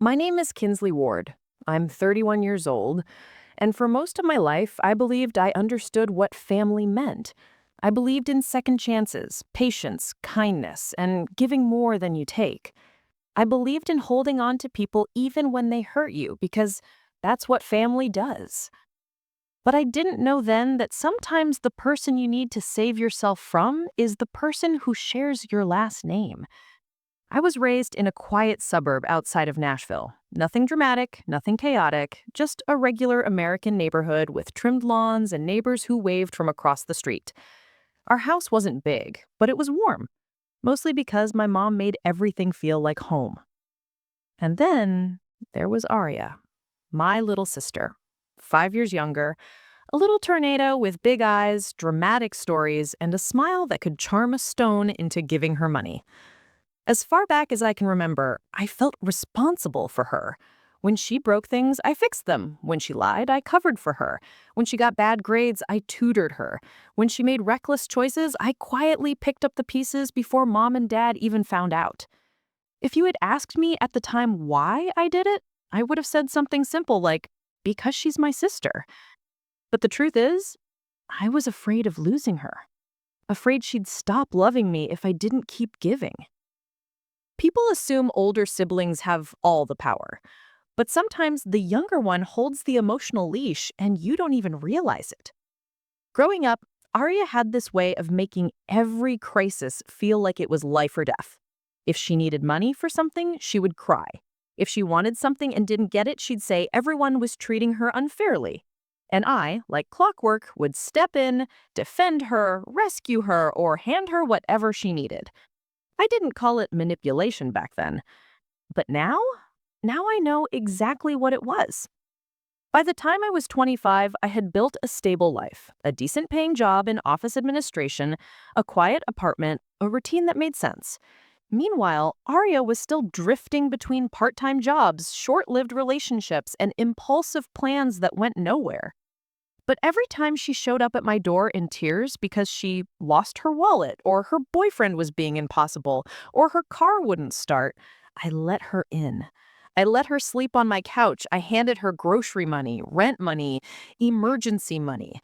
My name is Kinsley Ward. I'm 31 years old, and for most of my life, I believed I understood what family meant. I believed in second chances, patience, kindness, and giving more than you take. I believed in holding on to people even when they hurt you, because that's what family does. But I didn't know then that sometimes the person you need to save yourself from is the person who shares your last name. I was raised in a quiet suburb outside of Nashville. Nothing dramatic, nothing chaotic, just a regular American neighborhood with trimmed lawns and neighbors who waved from across the street. Our house wasn't big, but it was warm, mostly because my mom made everything feel like home. And then there was Aria, my little sister, 5 years younger, a little tornado with big eyes, dramatic stories, and a smile that could charm a stone into giving her money. As far back as I can remember, I felt responsible for her. When she broke things, I fixed them. When she lied, I covered for her. When she got bad grades, I tutored her. When she made reckless choices, I quietly picked up the pieces before mom and dad even found out. If you had asked me at the time why I did it, I would have said something simple like, because she's my sister. But the truth is, I was afraid of losing her. Afraid she'd stop loving me if I didn't keep giving. People assume older siblings have all the power, but sometimes the younger one holds the emotional leash and you don't even realize it. Growing up, Arya had this way of making every crisis feel like it was life or death. If she needed money for something, she would cry. If she wanted something and didn't get it, she'd say everyone was treating her unfairly. And I, like clockwork, would step in, defend her, rescue her, or hand her whatever she needed. I didn't call it manipulation back then. But now? Now I know exactly what it was. By the time I was 25, I had built a stable life, a decent paying job in office administration, a quiet apartment, a routine that made sense. Meanwhile, Arya was still drifting between part-time jobs, short-lived relationships, and impulsive plans that went nowhere. But every time she showed up at my door in tears because she lost her wallet, or her boyfriend was being impossible, or her car wouldn't start, I let her in. I let her sleep on my couch. I handed her grocery money, rent money, emergency money.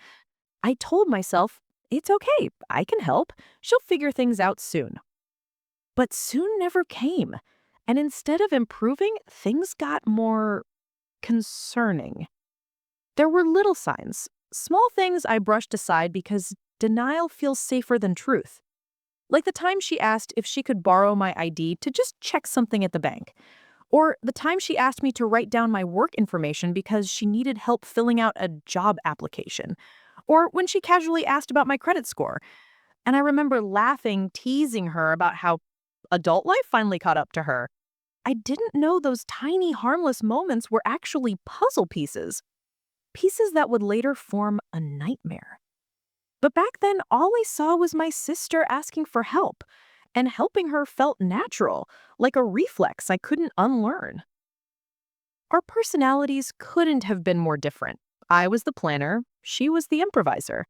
I told myself, it's okay, I can help. She'll figure things out soon. But soon never came. And instead of improving, things got more concerning. There were little signs, small things I brushed aside because denial feels safer than truth. Like the time she asked if she could borrow my ID to just check something at the bank. Or the time she asked me to write down my work information because she needed help filling out a job application. Or when she casually asked about my credit score. And I remember laughing, teasing her about how adult life finally caught up to her. I didn't know those tiny, harmless moments were actually puzzle pieces. Pieces that would later form a nightmare. But back then, all I saw was my sister asking for help, and helping her felt natural, like a reflex I couldn't unlearn. Our personalities couldn't have been more different. I was the planner, she was the improviser.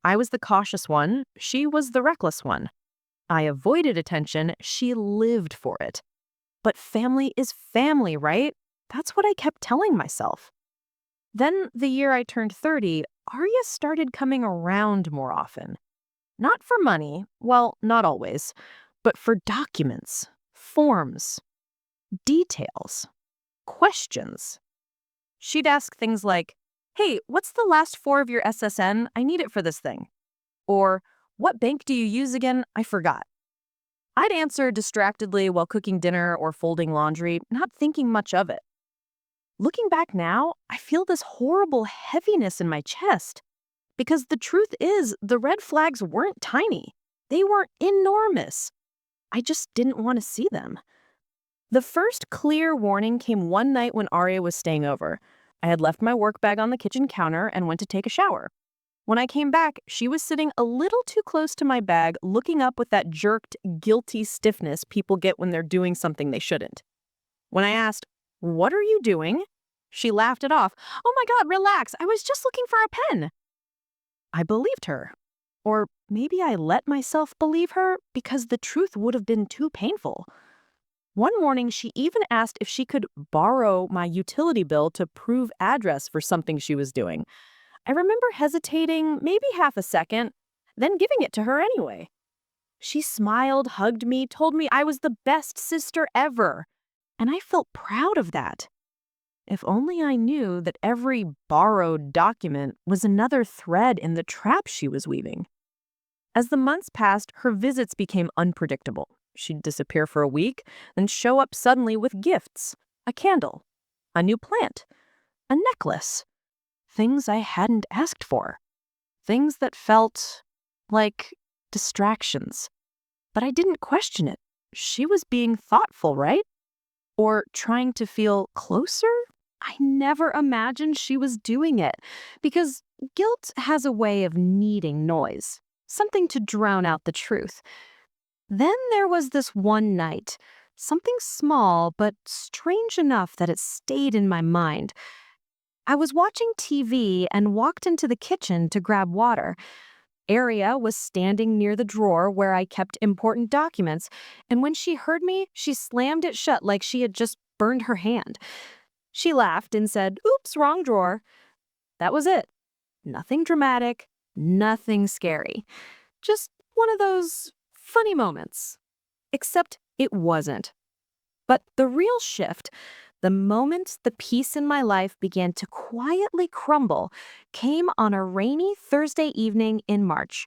I was the cautious one, she was the reckless one. I avoided attention, she lived for it. But family is family, right? That's what I kept telling myself. Then, the year I turned 30, Arya started coming around more often. Not for money, well, not always, but for documents, forms, details, questions. She'd ask things like, hey, what's the last four of your SSN? I need it for this thing. Or, what bank do you use again? I forgot. I'd answer distractedly while cooking dinner or folding laundry, not thinking much of it. Looking back now, I feel this horrible heaviness in my chest. Because the truth is, the red flags weren't tiny. They weren't enormous. I just didn't want to see them. The first clear warning came one night when Arya was staying over. I had left my work bag on the kitchen counter and went to take a shower. When I came back, she was sitting a little too close to my bag, looking up with that jerked, guilty stiffness people get when they're doing something they shouldn't. When I asked, "What are you doing?" she laughed it off. "Oh my God, relax. I was just looking for a pen." I believed her. Or maybe I let myself believe her because the truth would have been too painful. One morning, she even asked if she could borrow my utility bill to prove address for something she was doing. I remember hesitating maybe half a second, then giving it to her anyway. She smiled, hugged me, told me I was the best sister ever, and I felt proud of that. If only I knew that every borrowed document was another thread in the trap she was weaving. As the months passed, her visits became unpredictable. She'd disappear for a week, then show up suddenly with gifts, a candle, a new plant, a necklace, things I hadn't asked for, things that felt like distractions. But I didn't question it. She was being thoughtful, right? Or trying to feel closer? I never imagined she was doing it because guilt has a way of needing noise, something to drown out the truth. Then there was this one night, something small but strange enough that it stayed in my mind. I was watching TV and walked into the kitchen to grab water. Aria was standing near the drawer where I kept important documents, and when she heard me, she slammed it shut like she had just burned her hand. She laughed and said, "Oops, wrong drawer." That was it. Nothing dramatic, nothing scary. Just one of those funny moments. Except it wasn't. But the real shift, the moment the peace in my life began to quietly crumble, came on a rainy Thursday evening in March.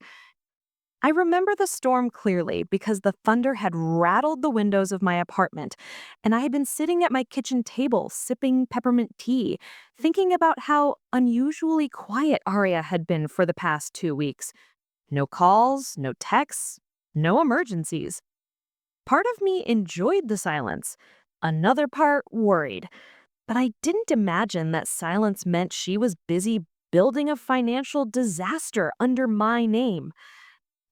I remember the storm clearly because the thunder had rattled the windows of my apartment, and I had been sitting at my kitchen table sipping peppermint tea, thinking about how unusually quiet Aria had been for the past 2 weeks. No calls, no texts, no emergencies. Part of me enjoyed the silence. Another part worried. But I didn't imagine that silence meant she was busy building a financial disaster under my name.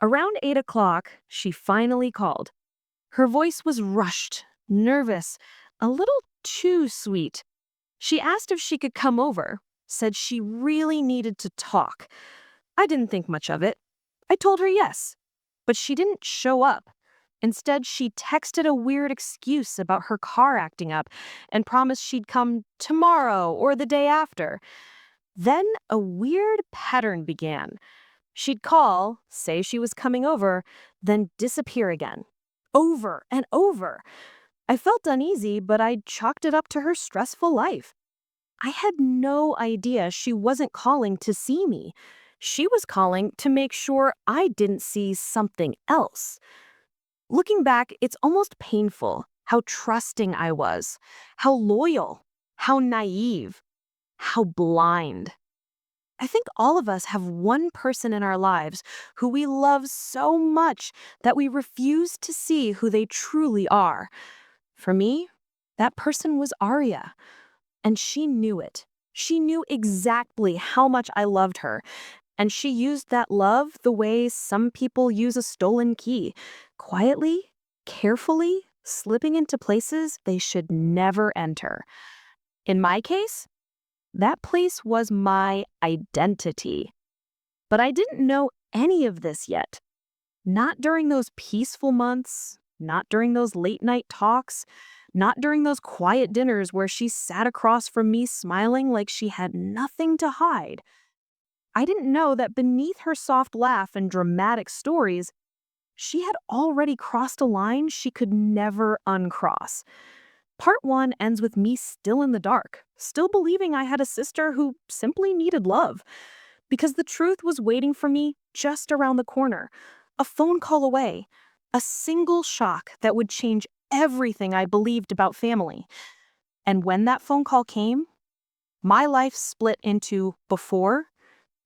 Around 8 o'clock, she finally called. Her voice was rushed, nervous, a little too sweet. She asked if she could come over, said she really needed to talk. I didn't think much of it. I told her yes, but she didn't show up. Instead, she texted a weird excuse about her car acting up and promised she'd come tomorrow or the day after. Then a weird pattern began. She'd call, say she was coming over, then disappear again. Over and over. I felt uneasy, but I chalked it up to her stressful life. I had no idea she wasn't calling to see me. She was calling to make sure I didn't see something else. Looking back, it's almost painful how trusting I was, how loyal, how naive, how blind. I think all of us have one person in our lives who we love so much that we refuse to see who they truly are. For me, that person was Arya, and she knew it. She knew exactly how much I loved her, and she used that love the way some people use a stolen key, quietly, carefully, slipping into places they should never enter. In my case, that place was my identity. But I didn't know any of this yet. Not during those peaceful months, not during those late night talks, not during those quiet dinners where she sat across from me smiling like she had nothing to hide. I didn't know that beneath her soft laugh and dramatic stories, she had already crossed a line she could never uncross. Part one ends with me still in the dark, still believing I had a sister who simply needed love. Because the truth was waiting for me just around the corner, a phone call away, a single shock that would change everything I believed about family. And when that phone call came, my life split into before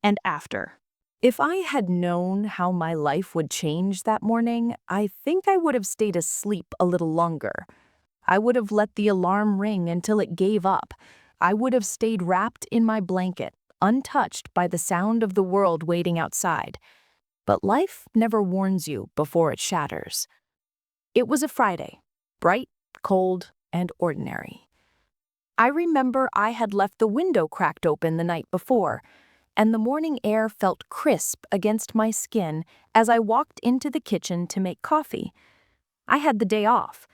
and after. If I had known how my life would change that morning, I think I would have stayed asleep a little longer. I would have let the alarm ring until it gave up. I would have stayed wrapped in my blanket, untouched by the sound of the world waiting outside. But life never warns you before it shatters. It was a Friday, bright, cold, and ordinary. I remember I had left the window cracked open the night before, and the morning air felt crisp against my skin as I walked into the kitchen to make coffee. I had the day off.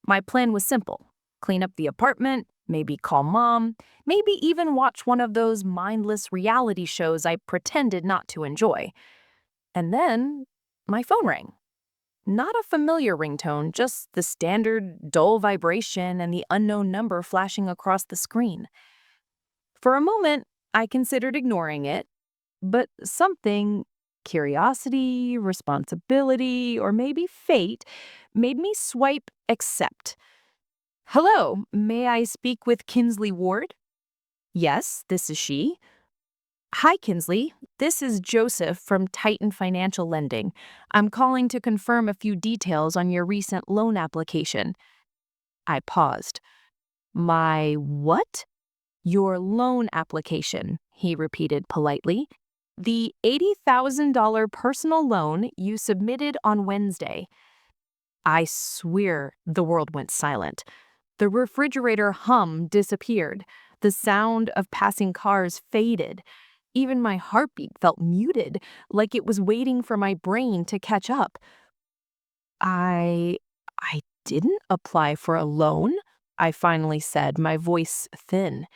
My plan was simple: clean up the apartment, maybe call mom, maybe even watch one of those mindless reality shows I pretended not to enjoy. And then my phone rang. Not a familiar ringtone, just the standard dull vibration and the unknown number flashing across the screen. For a moment, I considered ignoring it, but something, curiosity, responsibility, or maybe fate, made me swipe accept. Hello, may I speak with Kinsley Ward? Yes, this is she. Hi, Kinsley. This is Joseph from Titan Financial Lending. I'm calling to confirm a few details on your recent loan application. I paused. My what? Your loan application, he repeated politely. The $80,000 personal loan you submitted on Wednesday. I swear the world went silent. The refrigerator hum disappeared. The sound of passing cars faded. Even my heartbeat felt muted, like it was waiting for my brain to catch up. I didn't apply for a loan, I finally said, my voice thin.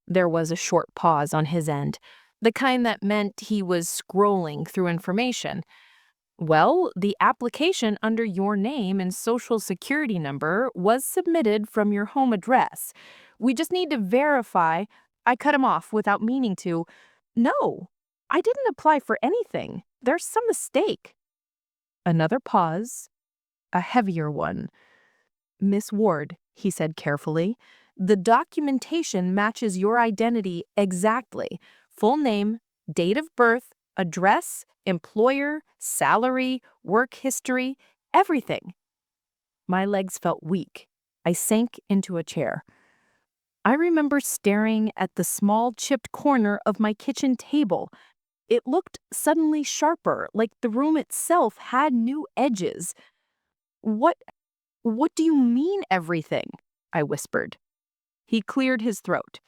There was a short pause on his end, the kind that meant he was scrolling through information. Well, the application under your name and social security number was submitted from your home address. We just need to verify. I cut him off without meaning to. No, I didn't apply for anything. There's some mistake. Another pause, a heavier one. Miss Ward, he said carefully, the documentation matches your identity exactly. Full name, date of birth, address, employer, salary, work history, everything. My legs felt weak. I sank into a chair. I remember staring at the small chipped corner of my kitchen table. It looked suddenly sharper, like the room itself had new edges. What What do you mean everything? I whispered. He cleared his throat.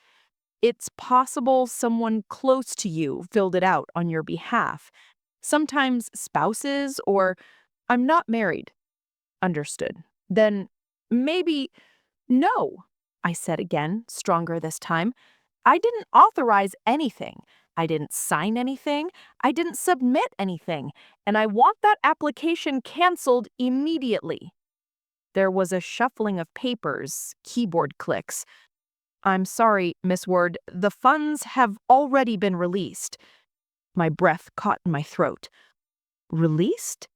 It's possible someone close to you filled it out on your behalf. Sometimes spouses or I'm not married. Understood. Then maybe no, I said again, stronger this time. I didn't authorize anything. I didn't sign anything. I didn't submit anything. And I want that application canceled immediately. There was a shuffling of papers, keyboard clicks. I'm sorry, Miss Ward, the funds have already been released. My breath caught in my throat. Released?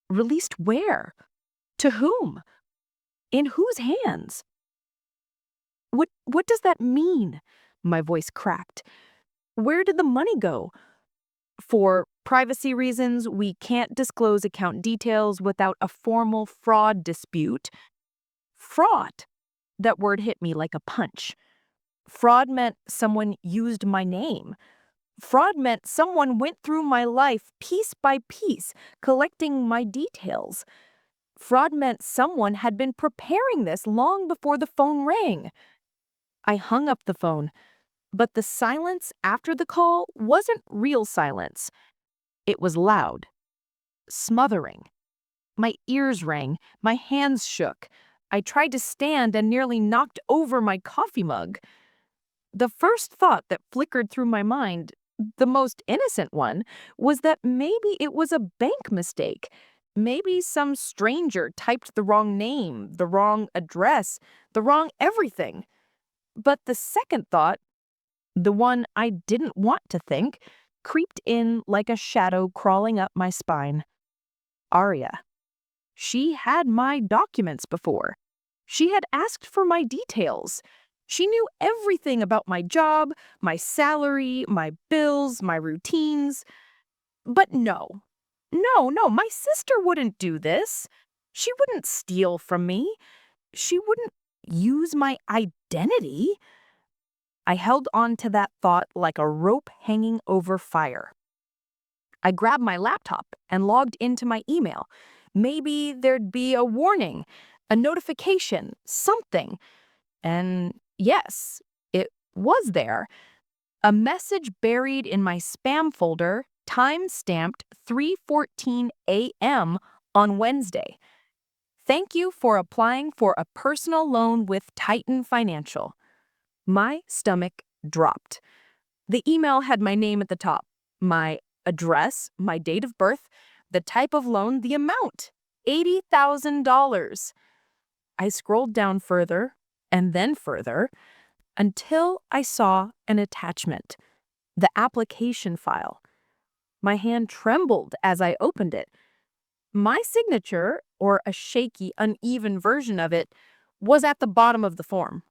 Released where? To whom? In whose hands? What does that mean? My voice cracked. Where did the money go? For privacy reasons, we can't disclose account details without a formal fraud dispute. Fraud. That word hit me like a punch. Fraud meant someone used my name. Fraud meant someone went through my life piece by piece, collecting my details. Fraud meant someone had been preparing this long before the phone rang. I hung up the phone, but the silence after the call wasn't real silence. It was loud, smothering. My ears rang, my hands shook. I tried to stand and nearly knocked over my coffee mug. The first thought that flickered through my mind, the most innocent one, was that maybe it was a bank mistake. Maybe some stranger typed the wrong name, the wrong address, the wrong everything. But the second thought, the one I didn't want to think, creeped in like a shadow crawling up my spine. Arya. She had my documents before. She had asked for my details. She knew everything about my job, my salary, my bills, my routines. But no, my sister wouldn't do this. She wouldn't steal from me. She wouldn't use my identity. I held on to that thought like a rope hanging over fire. I grabbed my laptop and logged into my email. Maybe there'd be a warning, a notification, something. And yes, it was there. A message buried in my spam folder, time-stamped 3:14 a.m. on Wednesday. Thank you for applying for a personal loan with Titan Financial. My stomach dropped. The email had my name at the top, my address, my date of birth, the type of loan, the amount, $80,000. I scrolled down further and then further until I saw an attachment, the application file. My hand trembled as I opened it. My signature, or a shaky, uneven version of it, was at the bottom of the form.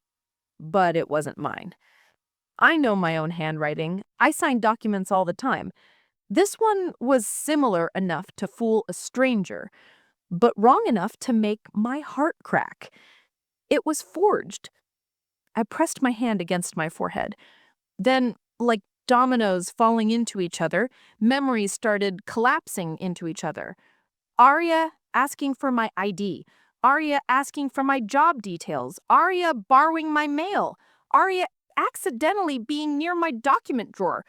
But it wasn't mine. I know my own handwriting. I sign documents all the time. This one was similar enough to fool a stranger, but wrong enough to make my heart crack. It was forged. I pressed my hand against my forehead. Then, like dominoes falling into each other, memories started collapsing into each other. Arya asking for my ID. Arya asking for my job details. Arya borrowing my mail. Arya accidentally being near my document drawer.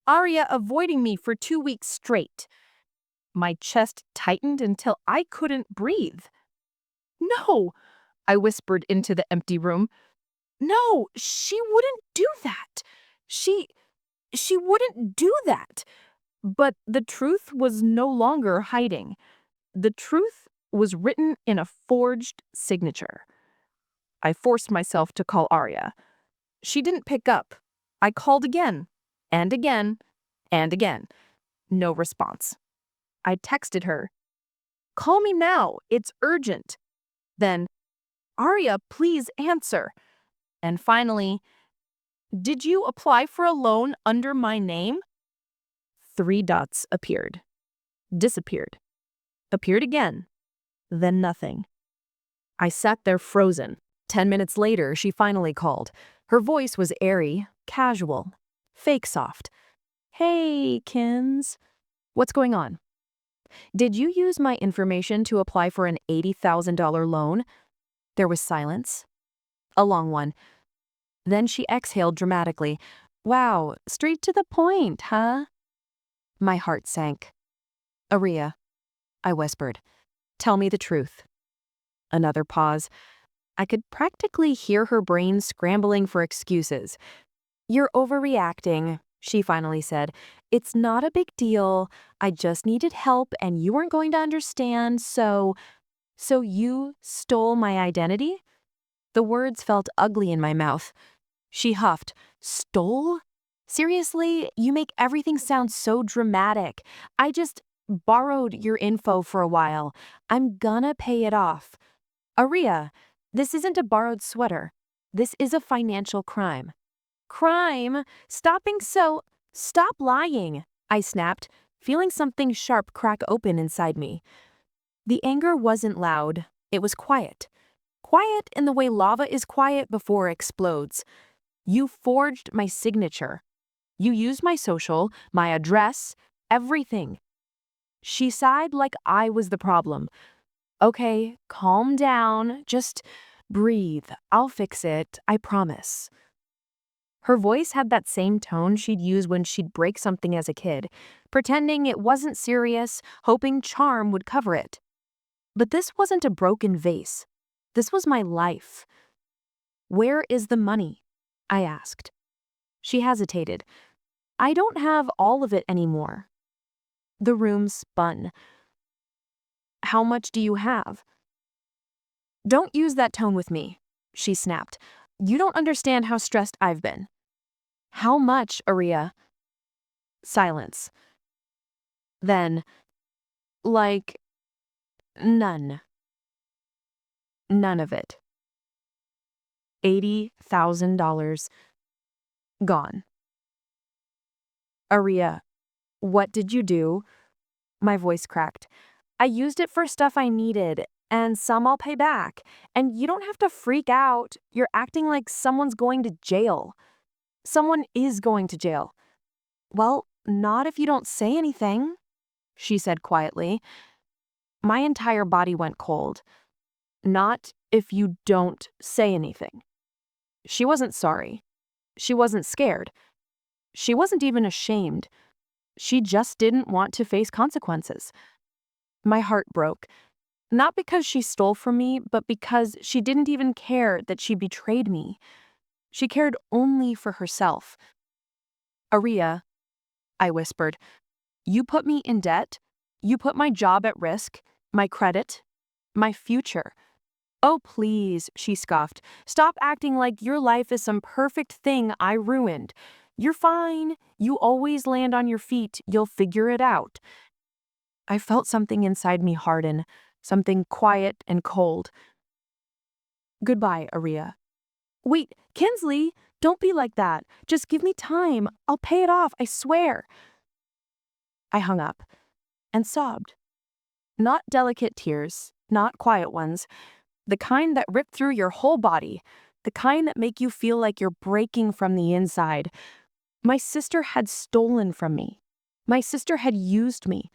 Arya avoiding me for 2 weeks straight. My chest tightened until I couldn't breathe. No, I whispered into the empty room. No, she wouldn't do that. She wouldn't do that. But the truth was no longer hiding. The truth was written in a forged signature. I forced myself to call Arya. She didn't pick up. I called again, and again, and again. No response. I texted her. Call me now. It's urgent. Then, Arya, please answer. And finally, did you apply for a loan under my name? 3 dots appeared. Disappeared. Appeared again. Then nothing. I sat there frozen. 10 minutes later, she finally called. Her voice was airy, casual, fake soft. Hey, Kins. What's going on? Did you use my information to apply for an $80,000 loan? There was silence. A long one. Then she exhaled dramatically. Wow, straight to the point, huh? My heart sank. Arya, I whispered. Tell me the truth. Another pause. I could practically hear her brain scrambling for excuses. You're overreacting, she finally said. It's not a big deal. I just needed help and you weren't going to understand, so you stole my identity? The words felt ugly in my mouth. She huffed. Stole? Seriously, you make everything sound so dramatic. I just borrowed your info for a while. I'm gonna pay it off. Arya, this isn't a borrowed sweater. This is a financial crime. Crime? Stop lying, I snapped, feeling something sharp crack open inside me. The anger wasn't loud. It was quiet. Quiet in the way lava is quiet before it explodes. You forged my signature. You used my social, my address, everything. She sighed like I was the problem. Okay, calm down. Just breathe. I'll fix it. I promise. Her voice had that same tone she'd use when she'd break something as a kid, pretending it wasn't serious, hoping charm would cover it. But this wasn't a broken vase. This was my life. Where is the money? I asked. She hesitated. I don't have all of it anymore. The room spun. How much do you have? Don't use that tone with me, she snapped. You don't understand how stressed I've been. How much, Arya? Silence. Then, like, none. None of it. $80,000. Gone. Arya, what did you do? My voice cracked. I used it for stuff I needed, and some I'll pay back. And you don't have to freak out. You're acting like someone's going to jail. Someone is going to jail. Well, not if you don't say anything, she said quietly. My entire body went cold. Not if you don't say anything. She wasn't sorry. She wasn't scared. She wasn't even ashamed. She just didn't want to face consequences. My heart broke. Not because she stole from me, but because she didn't even care that she betrayed me. She cared only for herself. Aria, I whispered, you put me in debt. You put my job at risk, my credit, my future. Oh, please, she scoffed. Stop acting like your life is some perfect thing I ruined. You're fine. You always land on your feet. You'll figure it out. I felt something inside me harden, something quiet and cold. Goodbye, Aria. Wait, Kinsley, don't be like that. Just give me time. I'll pay it off, I swear. I hung up and sobbed. Not delicate tears, not quiet ones, the kind that rip through your whole body, the kind that make you feel like you're breaking from the inside. My sister had stolen from me. My sister had used me.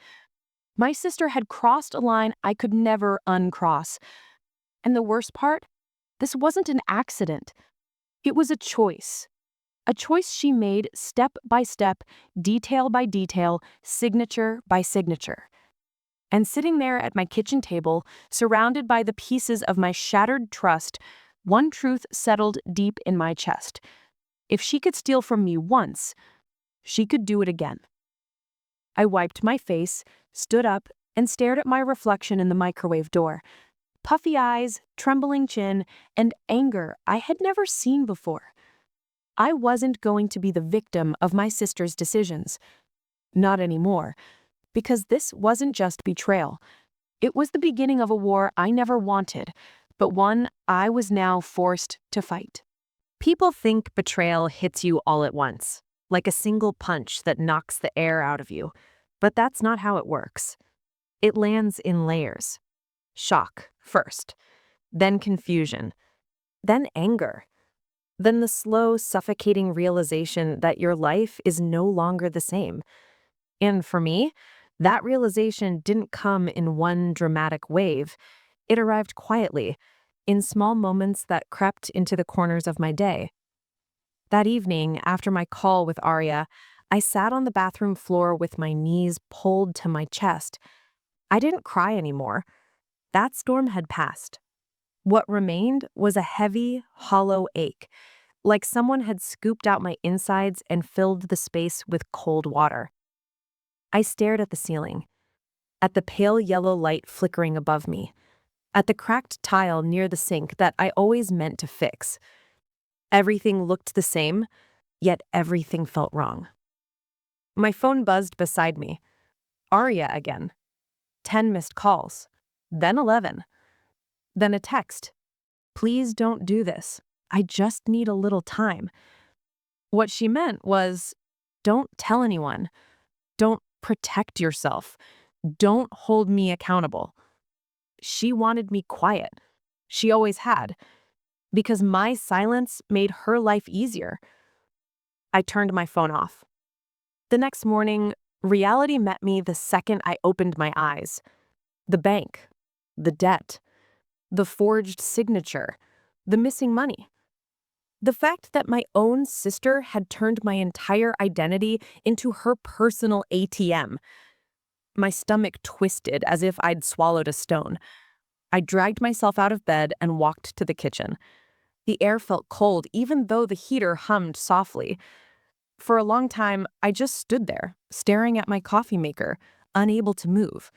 My sister had crossed a line I could never uncross. And the worst part? This wasn't an accident. It was a choice. A choice she made step by step, detail by detail, signature by signature. And sitting there at my kitchen table, surrounded by the pieces of my shattered trust, one truth settled deep in my chest. If she could steal from me once, she could do it again. I wiped my face, stood up, and stared at my reflection in the microwave door. Puffy eyes, trembling chin, and anger I had never seen before. I wasn't going to be the victim of my sister's decisions. Not anymore, because this wasn't just betrayal. It was the beginning of a war I never wanted, but one I was now forced to fight. People think betrayal hits you all at once, like a single punch that knocks the air out of you. But that's not how it works. It lands in layers. Shock first, then confusion, then anger, then the slow, suffocating realization that your life is no longer the same. And for me, that realization didn't come in one dramatic wave. It arrived quietly, in small moments that crept into the corners of my day. That evening, after my call with Arya, I sat on the bathroom floor with my knees pulled to my chest. I didn't cry anymore. That storm had passed. What remained was a heavy, hollow ache, like someone had scooped out my insides and filled the space with cold water. I stared at the ceiling, at the pale yellow light flickering above me, at the cracked tile near the sink that I always meant to fix. Everything looked the same, yet everything felt wrong. My phone buzzed beside me. Arya again. 10 missed calls. Then 11. Then a text. Please don't do this. I just need a little time. What she meant was, don't tell anyone. Don't protect yourself. Don't hold me accountable. She wanted me quiet. She always had. Because my silence made her life easier. I turned my phone off. The next morning, reality met me the second I opened my eyes. The bank, the debt, the forged signature, the missing money. The fact that my own sister had turned my entire identity into her personal ATM. My stomach twisted as if I'd swallowed a stone. I dragged myself out of bed and walked to the kitchen. The air felt cold even though the heater hummed softly. For a long time, I just stood there, staring at my coffee maker, unable to move.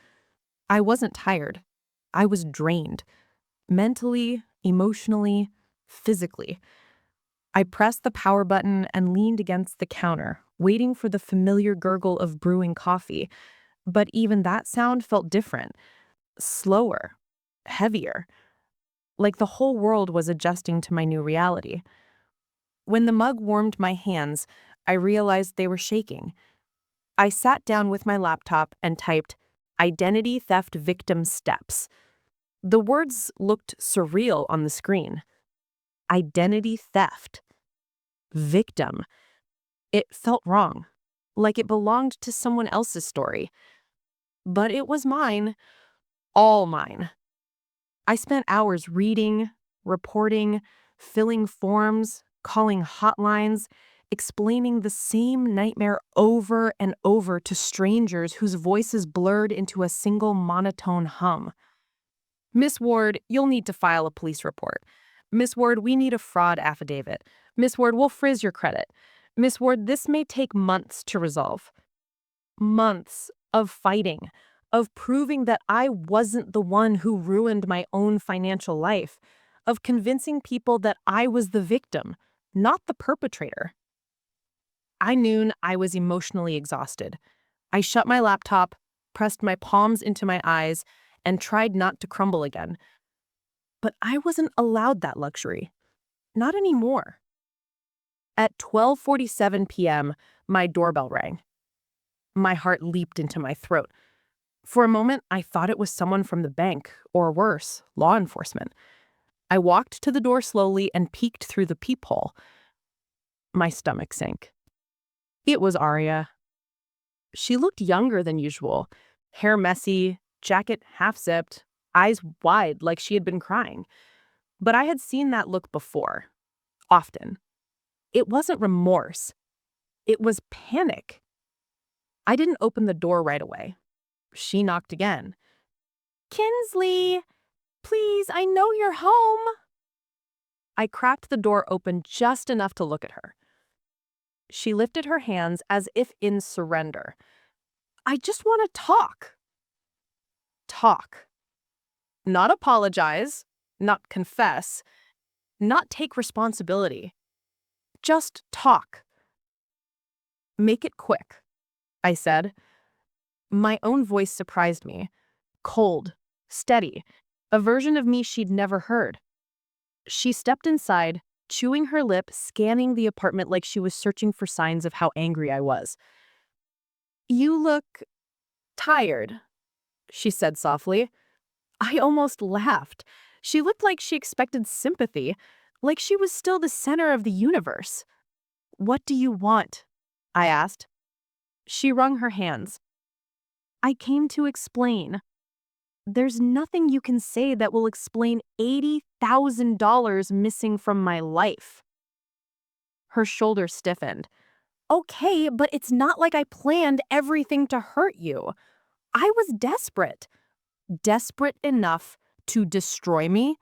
I wasn't tired. I was drained. Mentally, emotionally, physically. I pressed the power button and leaned against the counter, waiting for the familiar gurgle of brewing coffee. But even that sound felt different. Slower. Heavier. Like the whole world was adjusting to my new reality. When the mug warmed my hands, I realized they were shaking. I sat down with my laptop and typed, "Identity theft victim steps." The words looked surreal on the screen. Identity theft. Victim. It felt wrong, like it belonged to someone else's story. But it was mine, all mine. I spent hours reading, reporting, filling forms, calling hotlines, explaining the same nightmare over and over to strangers whose voices blurred into a single monotone hum. Miss Ward, you'll need to file a police report. Miss Ward, we need a fraud affidavit. Miss Ward, we'll frizz your credit. Miss Ward, this may take months to resolve. Months of fighting, of proving that I wasn't the one who ruined my own financial life, of convincing people that I was the victim, not the perpetrator. By noon, I was emotionally exhausted. I shut my laptop, pressed my palms into my eyes, and tried not to crumble again. But I wasn't allowed that luxury. Not anymore. At 12:47 p.m., my doorbell rang. My heart leaped into my throat. For a moment, I thought it was someone from the bank, or worse, law enforcement. I walked to the door slowly and peeked through the peephole. My stomach sank. It was Aria. She looked younger than usual, hair messy, jacket half-zipped, eyes wide like she had been crying. But I had seen that look before, often. It wasn't remorse. It was panic. I didn't open the door right away. She knocked again. "Kinsley, please, I know you're home." I cracked the door open just enough to look at her. She lifted her hands as if in surrender. "I just want to talk." Talk. Not apologize, not confess, not take responsibility. Just talk. "Make it quick," I said. My own voice surprised me. Cold, steady, a version of me she'd never heard. She stepped inside, chewing her lip, scanning the apartment like she was searching for signs of how angry I was. "You look tired," she said softly. I almost laughed. She looked like she expected sympathy, like she was still the center of the universe. "What do you want?" I asked. She wrung her hands. "I came to explain. There's nothing you can say that will explain $80,000 missing from my life." Her shoulders stiffened. "Okay, but it's not like I planned everything to hurt you. I was desperate. Desperate enough to destroy me."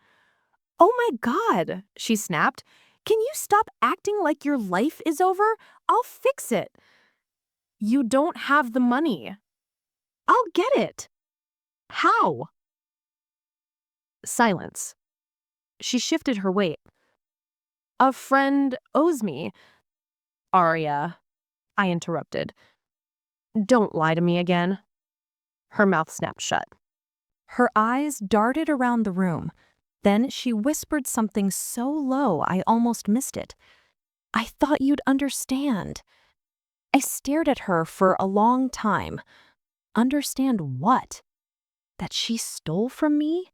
"Oh my God," she snapped. "Can you stop acting like your life is over? I'll fix it." "You don't have the money." "I'll get it." "How?" Silence. She shifted her weight. "A friend owes me." "Aria," I interrupted. "Don't lie to me again." Her mouth snapped shut. Her eyes darted around the room. Then she whispered something so low I almost missed it. "I thought you'd understand." I stared at her for a long time. Understand what? That she stole from me?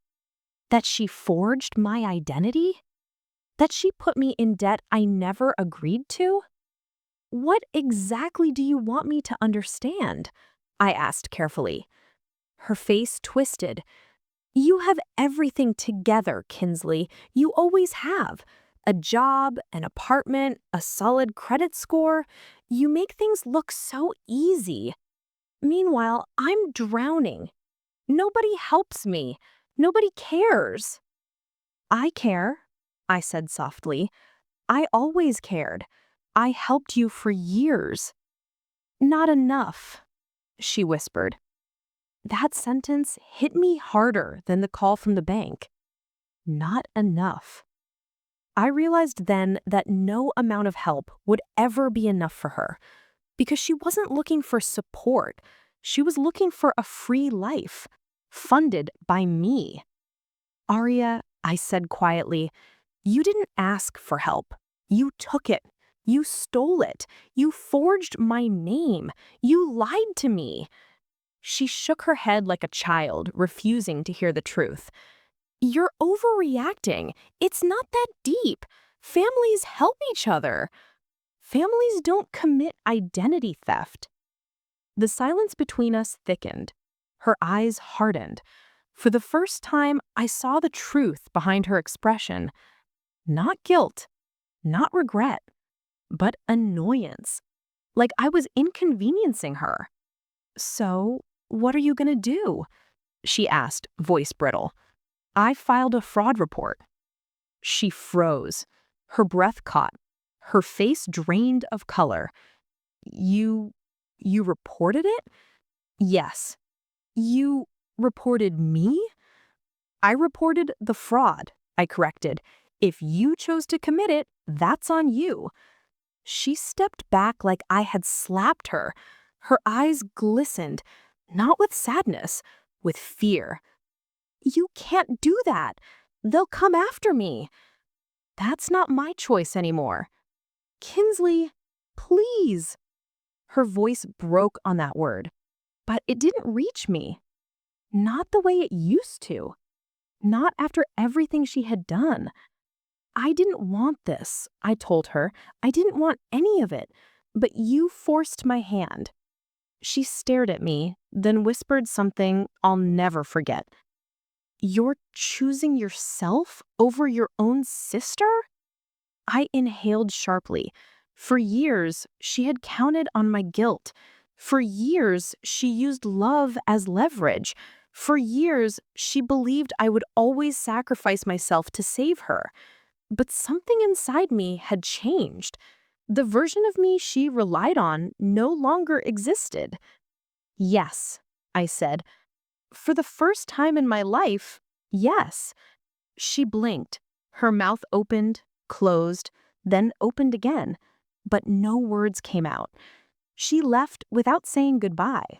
That she forged my identity? That she put me in debt I never agreed to? "What exactly do you want me to understand?" I asked carefully. Her face twisted. "You have everything together, Kinsley. You always have. A job, an apartment, a solid credit score. You make things look so easy. Meanwhile, I'm drowning. Nobody helps me. Nobody cares." "I care," I said softly. "I always cared. I helped you for years." "Not enough," she whispered. That sentence hit me harder than the call from the bank. Not enough. I realized then that no amount of help would ever be enough for her, because she wasn't looking for support. She was looking for a free life, funded by me. "Aria," I said quietly, "you didn't ask for help. You took it. You stole it. You forged my name. You lied to me." She shook her head like a child, refusing to hear the truth. "You're overreacting. It's not that deep. Families help each other. Families don't commit identity theft." The silence between us thickened. Her eyes hardened. For the first time, I saw the truth behind her expression. Not guilt, not regret, but annoyance. Like I was inconveniencing her. "So, what are you going to do?" she asked, voice brittle. I filed a fraud report. She froze. Her breath caught. Her face drained of color. You, you reported it? Yes. You reported me? I reported the fraud, I corrected. If you chose to commit it, that's on you. She stepped back like I had slapped her. Her eyes glistened, not with sadness, with fear. You can't do that. They'll come after me. That's not my choice anymore. Kinsley, please. Her voice broke on that word, but it didn't reach me. Not the way it used to. Not after everything she had done. I didn't want this, I told her. I didn't want any of it. But you forced my hand. She stared at me, then whispered something I'll never forget. You're choosing yourself over your own sister? I inhaled sharply. For years, she had counted on my guilt. For years, she used love as leverage. For years, she believed I would always sacrifice myself to save her. But something inside me had changed. The version of me she relied on no longer existed. Yes, I said. For the first time in my life, yes. She blinked. Her mouth opened, closed, then opened again. But no words came out. She left without saying goodbye.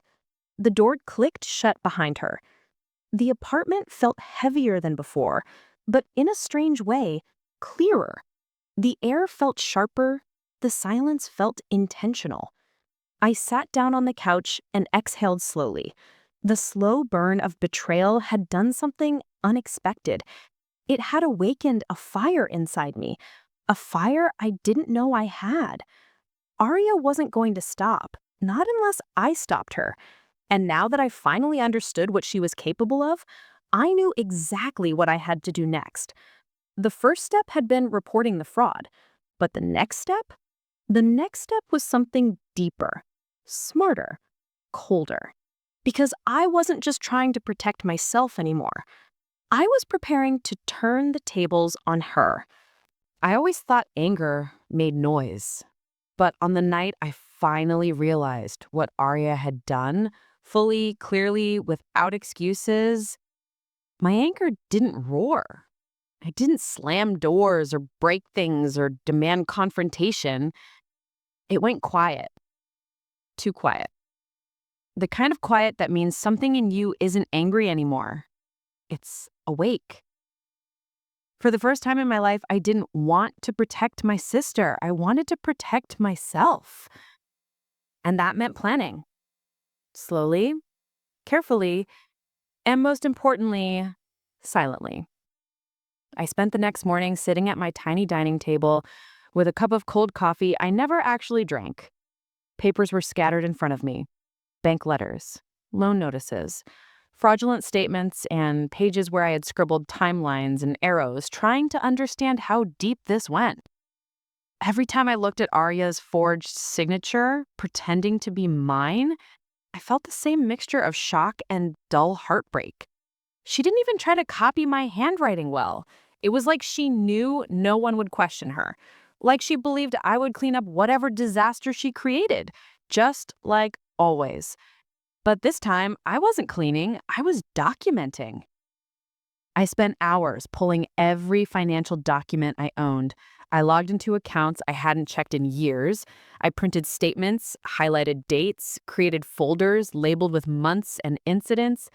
The door clicked shut behind her. The apartment felt heavier than before, but in a strange way, clearer. The air felt sharper. The silence felt intentional. I sat down on the couch and exhaled slowly. The slow burn of betrayal had done something unexpected. It had awakened a fire inside me, a fire I didn't know I had. Arya wasn't going to stop, not unless I stopped her. And now that I finally understood what she was capable of, I knew exactly what I had to do next. The first step had been reporting the fraud, but the next step? The next step was something deeper, smarter, colder. Because I wasn't just trying to protect myself anymore. I was preparing to turn the tables on her. I always thought anger made noise. But on the night I finally realized what Arya had done, fully, clearly, without excuses, my anger didn't roar. I didn't slam doors or break things or demand confrontation. It went quiet. Too quiet. The kind of quiet that means something in you isn't angry anymore. It's awake. For the first time in my life, I didn't want to protect my sister. I wanted to protect myself. And that meant planning. Slowly, carefully, and most importantly, silently. I spent the next morning sitting at my tiny dining table with a cup of cold coffee I never actually drank. Papers were scattered in front of me. Bank letters, loan notices, fraudulent statements, and pages where I had scribbled timelines and arrows, trying to understand how deep this went. Every time I looked at Arya's forged signature, pretending to be mine, I felt the same mixture of shock and dull heartbreak. She didn't even try to copy my handwriting well. It was like she knew no one would question her. Like she believed I would clean up whatever disaster she created, just like always. But this time, I wasn't cleaning, I was documenting. I spent hours pulling every financial document I owned. I logged into accounts I hadn't checked in years. I printed statements, highlighted dates, created folders labeled with months and incidents.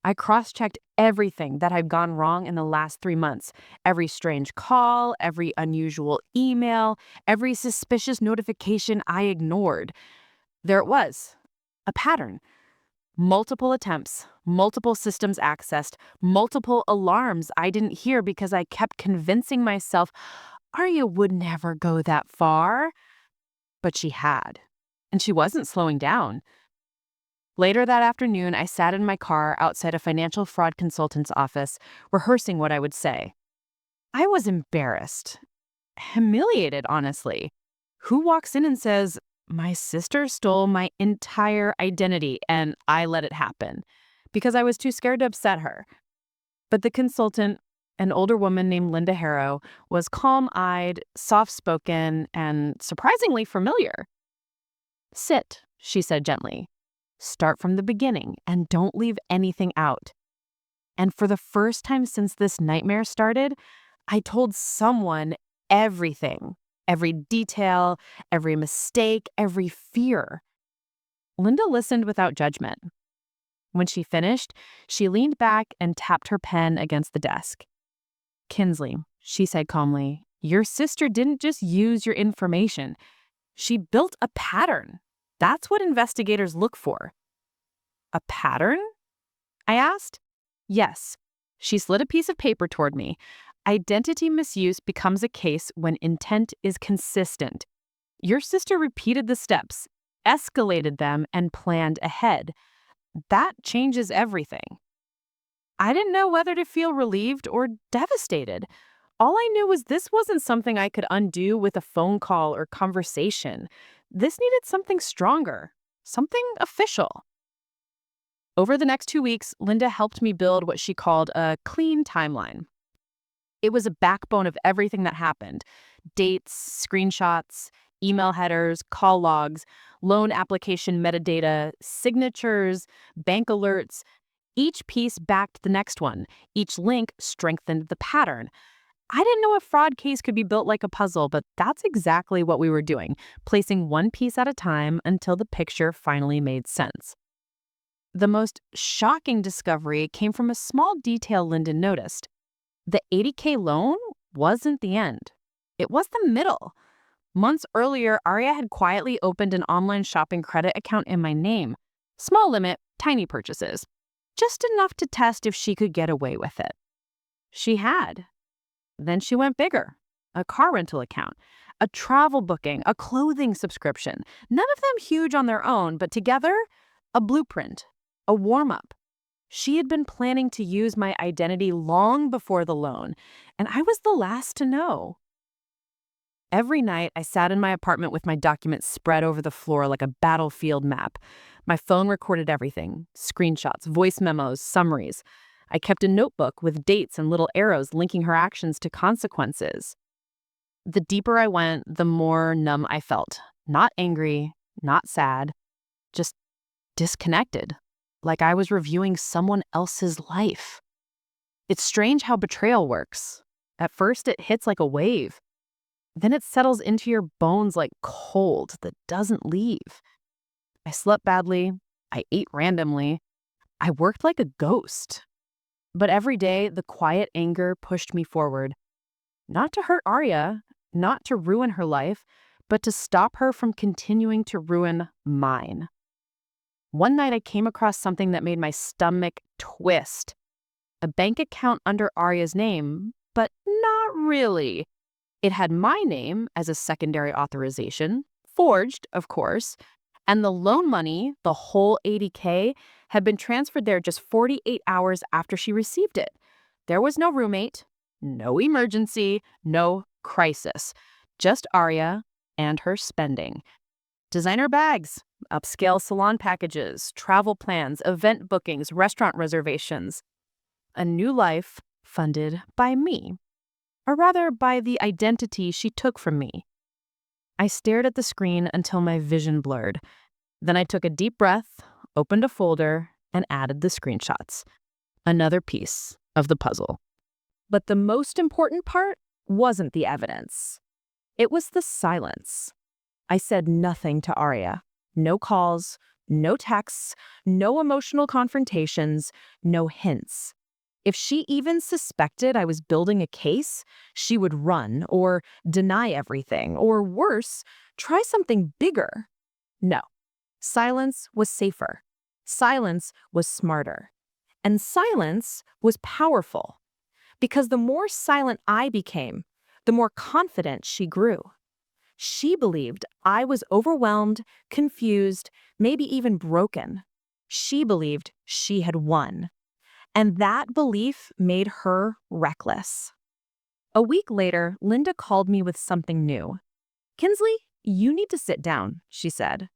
I cross-checked everything that had gone wrong in the last 3 months. Every strange call, every unusual email, every suspicious notification I ignored. There it was, a pattern. Multiple attempts, multiple systems accessed, multiple alarms I didn't hear because I kept convincing myself Arya would never go that far. But she had, and she wasn't slowing down. Later that afternoon, I sat in my car outside a financial fraud consultant's office, rehearsing what I would say. I was embarrassed, humiliated, honestly. Who walks in and says, "My sister stole my entire identity and I let it happen," because I was too scared to upset her? But the consultant, an older woman named Linda Harrow, was calm-eyed, soft-spoken, and surprisingly familiar. Sit, she said gently. Start from the beginning and don't leave anything out. And for the first time since this nightmare started, I told someone everything. Every detail, every mistake, every fear. Linda listened without judgment. When she finished, she leaned back and tapped her pen against the desk. Kinsley, she said calmly, your sister didn't just use your information. She built a pattern. That's what investigators look for. A pattern? I asked. Yes. She slid a piece of paper toward me. Identity misuse becomes a case when intent is consistent. Your sister repeated the steps, escalated them, and planned ahead. That changes everything. I didn't know whether to feel relieved or devastated. All I knew was this wasn't something I could undo with a phone call or conversation. This needed something stronger, something official. Over the next 2 weeks, Linda helped me build what she called a clean timeline. It was a backbone of everything that happened: dates, screenshots, email headers, call logs, loan application metadata, signatures, bank alerts. Each piece backed the next one. Each link strengthened the pattern. I didn't know a fraud case could be built like a puzzle, but that's exactly what we were doing, placing one piece at a time until the picture finally made sense. The most shocking discovery came from a small detail Linda noticed. The $80K loan wasn't the end. It was the middle. Months earlier, Arya had quietly opened an online shopping credit account in my name. Small limit, tiny purchases. Just enough to test if she could get away with it. She had. Then she went bigger. A car rental account, a travel booking, a clothing subscription. None of them huge on their own, but together, a blueprint, a warm-up. She had been planning to use my identity long before the loan, and I was the last to know. Every night, I sat in my apartment with my documents spread over the floor like a battlefield map. My phone recorded everything: screenshots, voice memos, summaries. I kept a notebook with dates and little arrows linking her actions to consequences. The deeper I went, the more numb I felt. Not angry, not sad, just disconnected, like I was reviewing someone else's life. It's strange how betrayal works. At first, it hits like a wave. Then it settles into your bones like cold that doesn't leave. I slept badly. I ate randomly. I worked like a ghost. But every day, the quiet anger pushed me forward. Not to hurt Arya, not to ruin her life, but to stop her from continuing to ruin mine. One night, I came across something that made my stomach twist. A bank account under Arya's name, but not really. It had my name as a secondary authorization, forged, of course, and the loan money, the whole $80K, had been transferred there just 48 hours after she received it. There was no roommate, no emergency, no crisis. Just Arya and her spending. Designer bags, upscale salon packages, travel plans, event bookings, restaurant reservations. A new life funded by me. Or rather, by the identity she took from me. I stared at the screen until my vision blurred. Then I took a deep breath, opened a folder, and added the screenshots. Another piece of the puzzle. But the most important part wasn't the evidence. It was the silence. I said nothing to Arya. No calls, no texts, no emotional confrontations, no hints. If she even suspected I was building a case, she would run or deny everything, or worse, try something bigger. No. Silence was safer. Silence was smarter. And silence was powerful. Because the more silent I became, the more confident she grew. She believed I was overwhelmed, confused, maybe even broken. She believed she had won. And that belief made her reckless. A week later, Linda called me with something new. "Kinsley, you need to sit down," she said.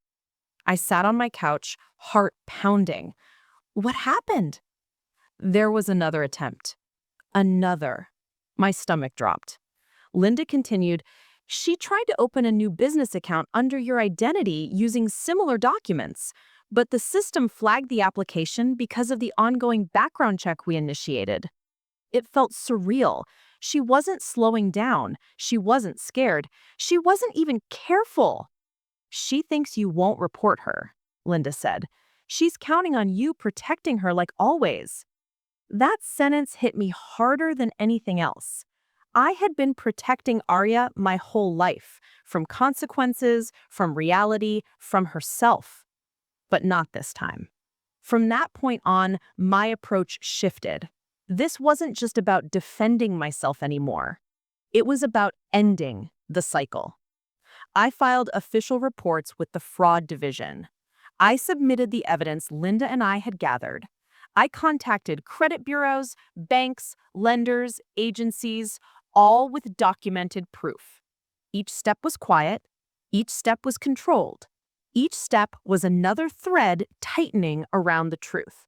I sat on my couch, heart pounding. What happened? There was another attempt. Another. My stomach dropped. Linda continued, she tried to open a new business account under your identity using similar documents, but the system flagged the application because of the ongoing background check we initiated. It felt surreal. She wasn't slowing down. She wasn't scared. She wasn't even careful. She thinks you won't report her, Linda said. She's counting on you protecting her like always. That sentence hit me harder than anything else. I had been protecting Arya my whole life, from consequences, from reality, from herself. But not this time. From that point on, my approach shifted. This wasn't just about defending myself anymore. It was about ending the cycle. I filed official reports with the fraud division. I submitted the evidence Linda and I had gathered. I contacted credit bureaus, banks, lenders, agencies, all with documented proof. Each step was quiet. Each step was controlled. Each step was another thread tightening around the truth.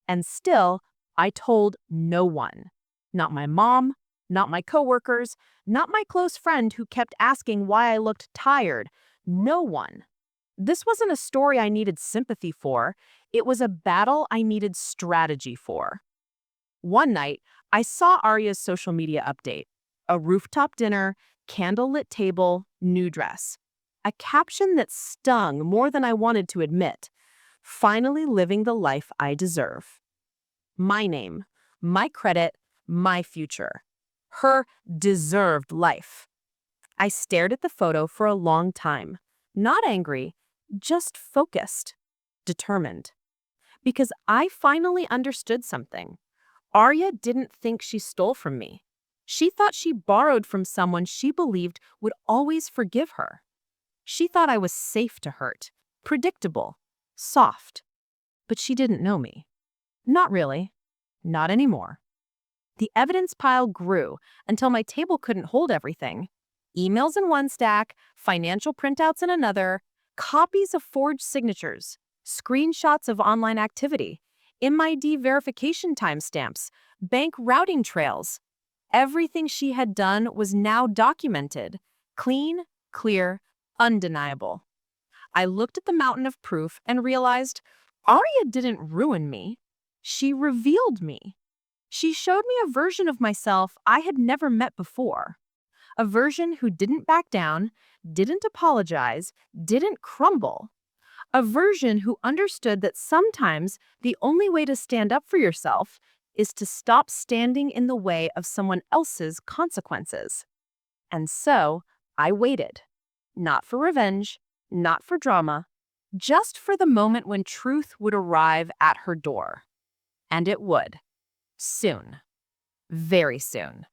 And still, I told no one. Not my mom, not my coworkers, not my close friend who kept asking why I looked tired. No one. This wasn't a story I needed sympathy for. It was a battle I needed strategy for. One night, I saw Arya's social media update. A rooftop dinner, candlelit table, new dress. A caption that stung more than I wanted to admit. Finally living the life I deserve. My name, my credit, my future. Her deserved life. I stared at the photo for a long time. Not angry, just focused, determined. Because I finally understood something. Arya didn't think she stole from me. She thought she borrowed from someone she believed would always forgive her. She thought I was safe to hurt, predictable, soft. But she didn't know me. Not really. Not anymore. The evidence pile grew until my table couldn't hold everything. Emails in one stack, financial printouts in another, copies of forged signatures, screenshots of online activity, MID verification timestamps, bank routing trails. Everything she had done was now documented, clean, clear, undeniable. I looked at the mountain of proof and realized Arya didn't ruin me. She revealed me. She showed me a version of myself I had never met before. A version who didn't back down, didn't apologize, didn't crumble. A version who understood that sometimes the only way to stand up for yourself is to stop standing in the way of someone else's consequences. And so I waited. Not for revenge, not for drama, just for the moment when truth would arrive at her door. And it would. Soon. Very soon.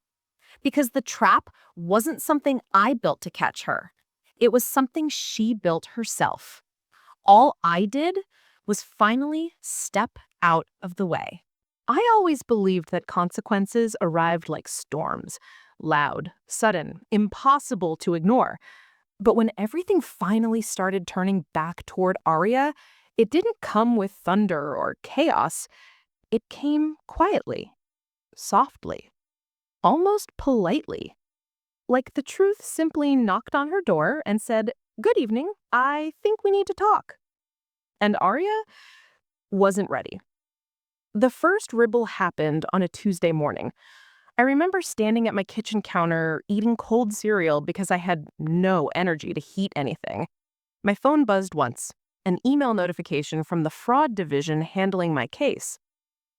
Because the trap wasn't something I built to catch her. It was something she built herself. All I did was finally step out of the way. I always believed that consequences arrived like storms, loud, sudden, impossible to ignore. But when everything finally started turning back toward Arya, it didn't come with thunder or chaos. It came quietly, softly, almost politely. Like the truth simply knocked on her door and said, "Good evening, I think we need to talk." And Arya wasn't ready. The first ribble happened on a Tuesday morning. I remember standing at my kitchen counter, eating cold cereal because I had no energy to heat anything. My phone buzzed once, an email notification from the fraud division handling my case.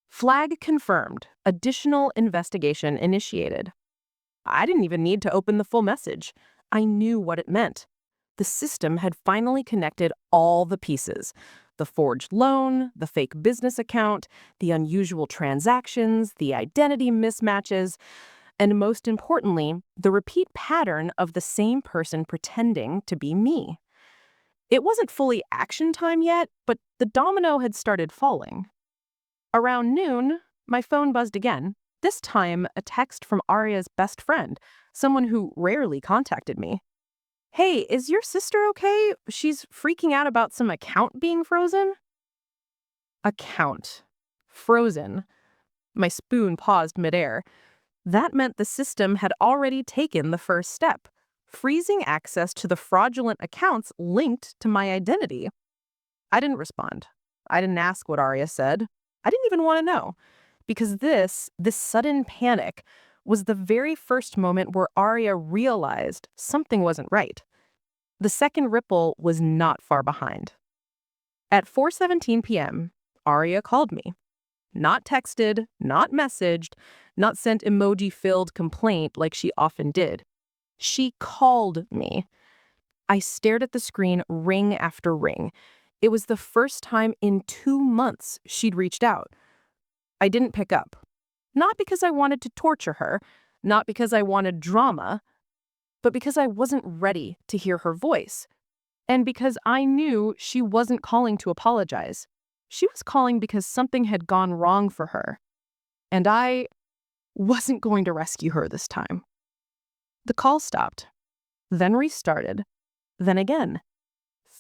Flag confirmed, additional investigation initiated. I didn't even need to open the full message. I knew what it meant. The system had finally connected all the pieces. The forged loan, the fake business account, the unusual transactions, the identity mismatches, and most importantly, the repeat pattern of the same person pretending to be me. It wasn't fully action time yet, but the domino had started falling. Around noon, my phone buzzed again. This time, a text from Arya's best friend, someone who rarely contacted me. "Hey, is your sister okay? She's freaking out about some account being frozen." Account. Frozen. My spoon paused midair. That meant the system had already taken the first step, freezing access to the fraudulent accounts linked to my identity. I didn't respond. I didn't ask what Arya said. I didn't even want to know. Because this sudden panic, was the very first moment where Arya realized something wasn't right. The second ripple was not far behind. At 4:17 p.m., Arya called me. Not texted, not messaged, not sent emoji-filled complaint like she often did. She called me. I stared at the screen ring after ring. It was the first time in 2 months she'd reached out. I didn't pick up. Not because I wanted to torture her, not because I wanted drama, but because I wasn't ready to hear her voice. And because I knew she wasn't calling to apologize. She was calling because something had gone wrong for her. And I wasn't going to rescue her this time. The call stopped, then restarted, then again.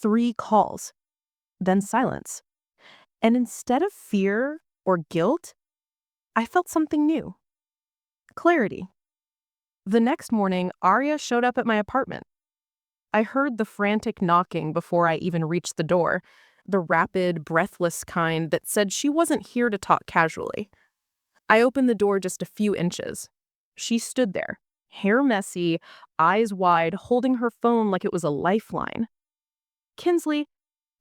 3 calls, then silence. And instead of fear or guilt, I felt something new. Clarity. The next morning, Arya showed up at my apartment. I heard the frantic knocking before I even reached the door, the rapid, breathless kind that said she wasn't here to talk casually. I opened the door just a few inches. She stood there, hair messy, eyes wide, holding her phone like it was a lifeline. "Kinsley,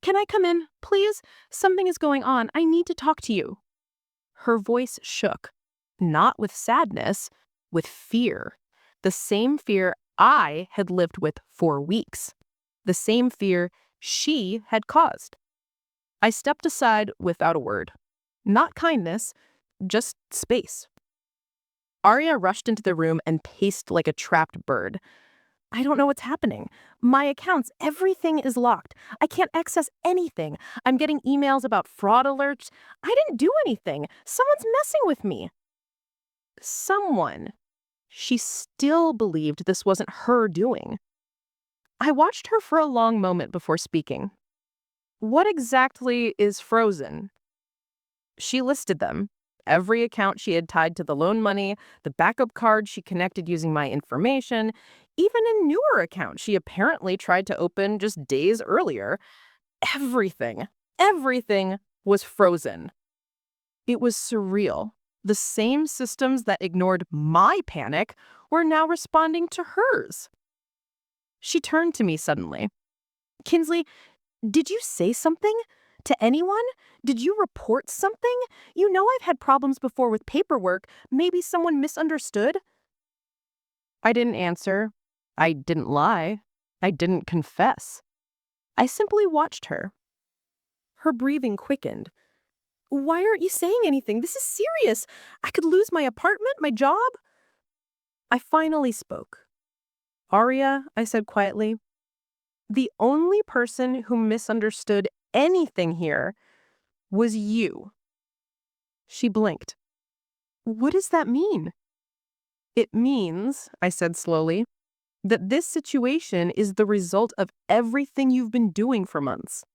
can I come in, please? Something is going on. I need to talk to you." Her voice shook, not with sadness, with fear. The same fear I had lived with for weeks. The same fear she had caused. I stepped aside without a word. Not kindness, just space. Arya rushed into the room and paced like a trapped bird. "I don't know what's happening. My accounts, everything is locked. I can't access anything. I'm getting emails about fraud alerts. I didn't do anything. Someone's messing with me." Someone. She still believed this wasn't her doing. I watched her for a long moment before speaking. "What exactly is frozen?" She listed them. Every account she had tied to the loan money, the backup card she connected using my information, even a newer account she apparently tried to open just days earlier. Everything was frozen. It was surreal. The same systems that ignored my panic were now responding to hers. She turned to me suddenly. "Kinsley, did you say something? To anyone? Did you report something? You know I've had problems before with paperwork. Maybe someone misunderstood?" I didn't answer. I didn't lie. I didn't confess. I simply watched her. Her breathing quickened. "Why aren't you saying anything? This is serious. I could lose my apartment, my job." I finally spoke. "Arya," I said quietly, "the only person who misunderstood anything here was you." She blinked. "What does that mean?" "It means," I said slowly, "that this situation is the result of everything you've been doing for months."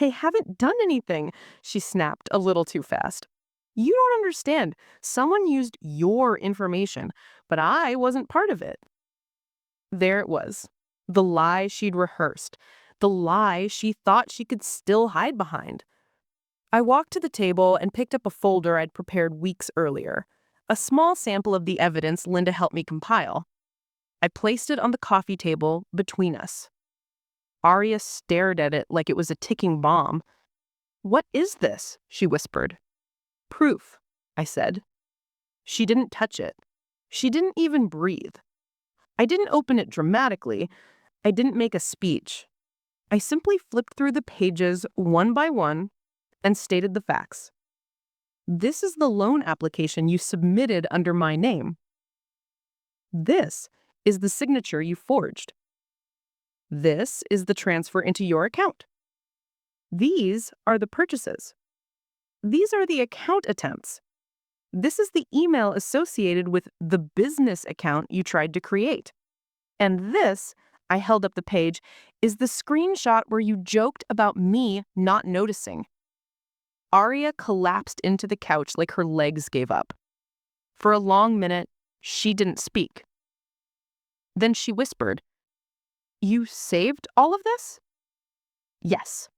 "I haven't done anything," she snapped a little too fast. "You don't understand. Someone used your information, but I wasn't part of it." There it was. The lie she'd rehearsed. The lie she thought she could still hide behind. I walked to the table and picked up a folder I'd prepared weeks earlier. A small sample of the evidence Linda helped me compile. I placed it on the coffee table between us. Arya stared at it like it was a ticking bomb. "What is this?" she whispered. "Proof," I said. She didn't touch it. She didn't even breathe. I didn't open it dramatically. I didn't make a speech. I simply flipped through the pages one by one and stated the facts. "This is the loan application you submitted under my name. This is the signature you forged. This is the transfer into your account. These are the purchases. These are the account attempts. This is the email associated with the business account you tried to create. And this," I held up the page, "is the screenshot where you joked about me not noticing." Arya collapsed into the couch like her legs gave up. For a long minute, she didn't speak. Then she whispered, "You saved all of this?" "Yes."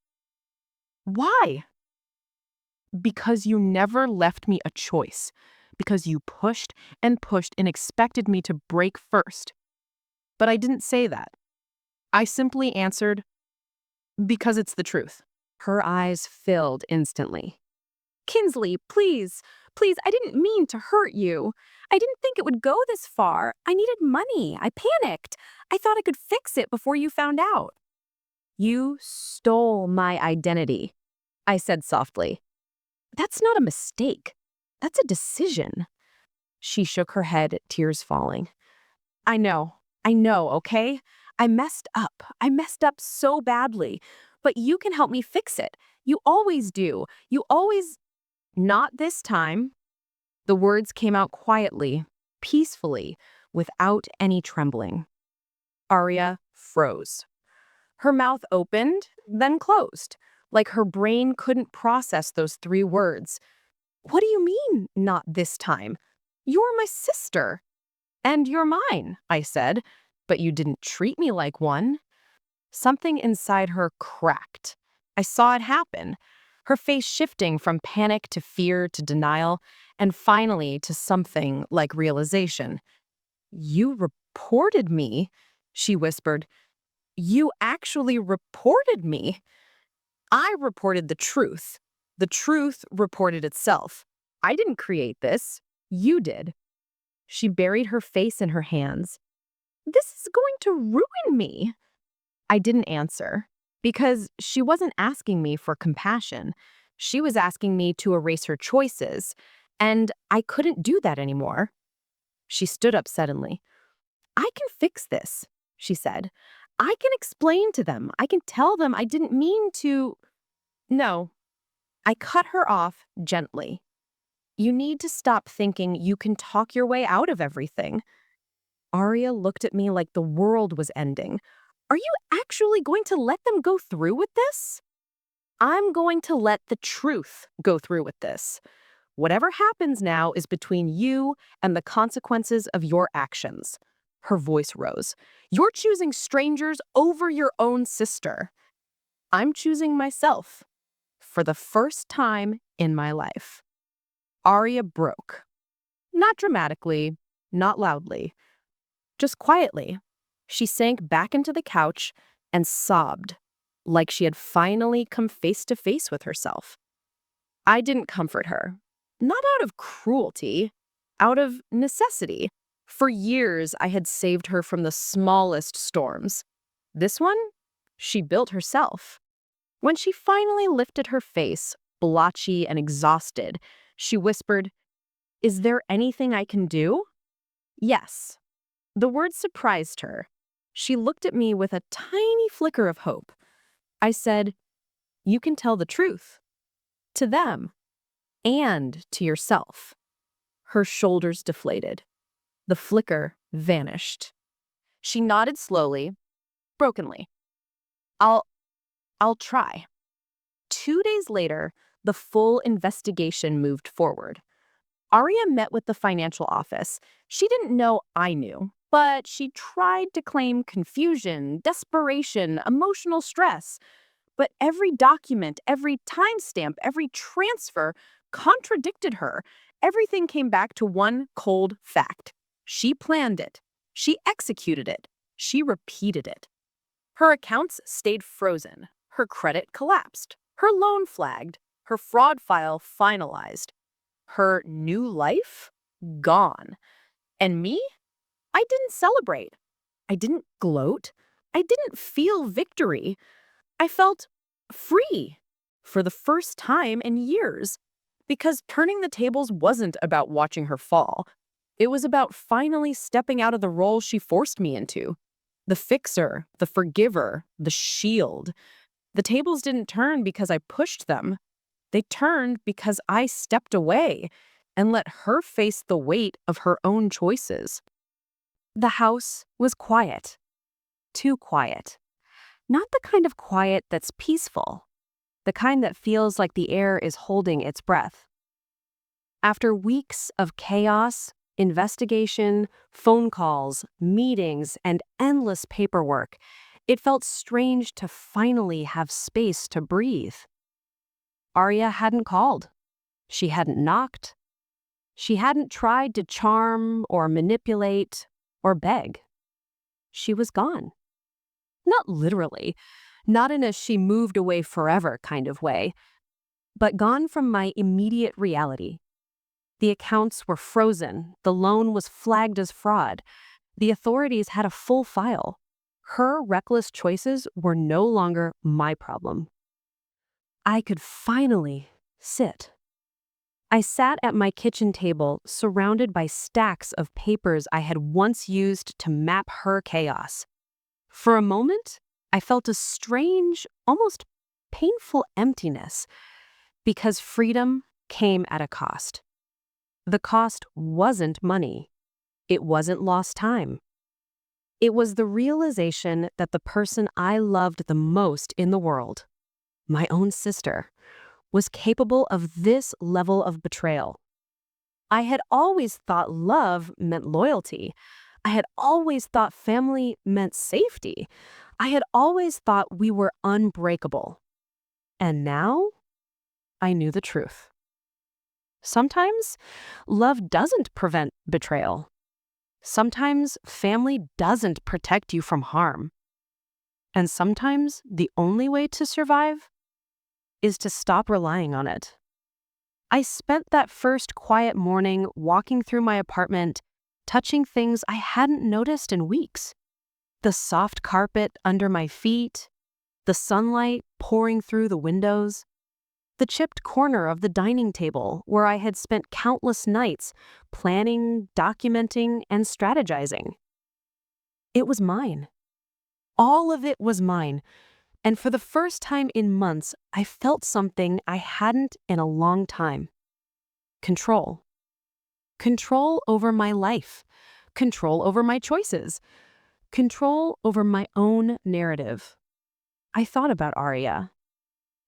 "Why?" "Because you never left me a choice. Because you pushed and expected me to break first." But I didn't say that. I simply answered, "Because it's the truth." Her eyes filled instantly. Kinsley, please, please, I didn't mean to hurt you. I didn't think it would go this far. I needed money. I panicked. I thought I could fix it before you found out. "You stole my identity," I said softly. "That's not a mistake. That's a decision." She shook her head, tears falling. I know, okay? I messed up. I messed up so badly. But you can help me fix it. You always do. You always... Not this time. The words came out quietly, peacefully, without any trembling. Arya froze. Her mouth opened, then closed, like her brain couldn't process those three words. "What do you mean, not this time? You're my sister." "And you're mine," I said, "but you didn't treat me like one." Something inside her cracked. I saw it happen, her face shifting from panic to fear to denial, and finally to something like realization. "You reported me," she whispered. "You actually reported me." "I reported the truth. The truth reported itself. I didn't create this. You did." She buried her face in her hands. "This is going to ruin me." I didn't answer, because she wasn't asking me for compassion. She was asking me to erase her choices, and I couldn't do that anymore. She stood up suddenly. "I can fix this," she said. "I can explain to them. I can tell them I didn't mean to..." "No." I cut her off gently. "You need to stop thinking you can talk your way out of everything." Arya looked at me like the world was ending. "Are you actually going to let them go through with this?" "I'm going to let the truth go through with this. Whatever happens now is between you and the consequences of your actions." Her voice rose. "You're choosing strangers over your own sister." "I'm choosing myself. For the first time in my life." Arya broke. Not dramatically, not loudly, just quietly. She sank back into the couch and sobbed, like she had finally come face to face with herself. I didn't comfort her. Not out of cruelty, out of necessity. For years, I had saved her from the smallest storms. This one, she built herself. When she finally lifted her face, blotchy and exhausted, she whispered, "Is there anything I can do?" "Yes." The word surprised her. She looked at me with a tiny flicker of hope. I said, "You can tell the truth. To them. And to yourself." Her shoulders deflated. The flicker vanished. She nodded slowly, brokenly. I'll try." 2 days later, the full investigation moved forward. Arya met with the financial office. She didn't know I knew, but she tried to claim confusion, desperation, emotional stress. But every document, every timestamp, every transfer contradicted her. Everything came back to one cold fact. She planned it. She executed it. She repeated it. Her accounts stayed frozen. Her credit collapsed. Her loan flagged. Her fraud file finalized. Her new life? Gone. And me? I didn't celebrate. I didn't gloat. I didn't feel victory. I felt free for the first time in years, because turning the tables wasn't about watching her fall. It was about finally stepping out of the role she forced me into. The fixer, the forgiver, the shield. The tables didn't turn because I pushed them. They turned because I stepped away and let her face the weight of her own choices. The house was quiet. Too quiet. Not the kind of quiet that's peaceful. the kind that feels like the air is holding its breath. After weeks of chaos, investigation, phone calls, meetings, and endless paperwork, it felt strange to finally have space to breathe. Arya hadn't called. She hadn't knocked. She hadn't tried to charm or manipulate or beg. She was gone. Not literally, not in a she moved away forever kind of way, but gone from my immediate reality. The accounts were frozen, the loan was flagged as fraud, the authorities had a full file. Her reckless choices were no longer my problem. I could finally sit. I sat at my kitchen table, surrounded by stacks of papers I had once used to map her chaos. For a moment, I felt a strange, almost painful emptiness, because freedom came at a cost. The cost wasn't money. It wasn't lost time. It was the realization that the person I loved the most in the world, my own sister, was capable of this level of betrayal. I had always thought love meant loyalty. I had always thought family meant safety. I had always thought we were unbreakable. And now, I knew the truth. Sometimes, love doesn't prevent betrayal. Sometimes, family doesn't protect you from harm. And sometimes, the only way to survive is to stop relying on it. I spent that first quiet morning walking through my apartment, touching things I hadn't noticed in weeks. The soft carpet under my feet, the sunlight pouring through the windows, the chipped corner of the dining table where I had spent countless nights planning, documenting, and strategizing. It was mine. All of it was mine. And for the first time in months, I felt something I hadn't in a long time. Control. Control over my life. Control over my choices. Control over my own narrative. I thought about Arya.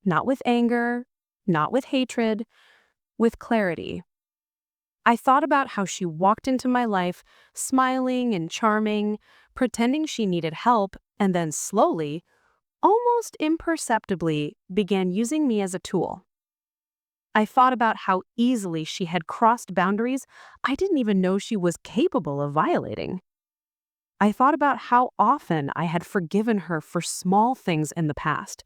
Not with anger, not with hatred, with clarity. I thought about how she walked into my life, smiling and charming, pretending she needed help, and then slowly, almost imperceptibly, began using me as a tool. I thought about how easily she had crossed boundaries I didn't even know she was capable of violating. I thought about how often I had forgiven her for small things in the past,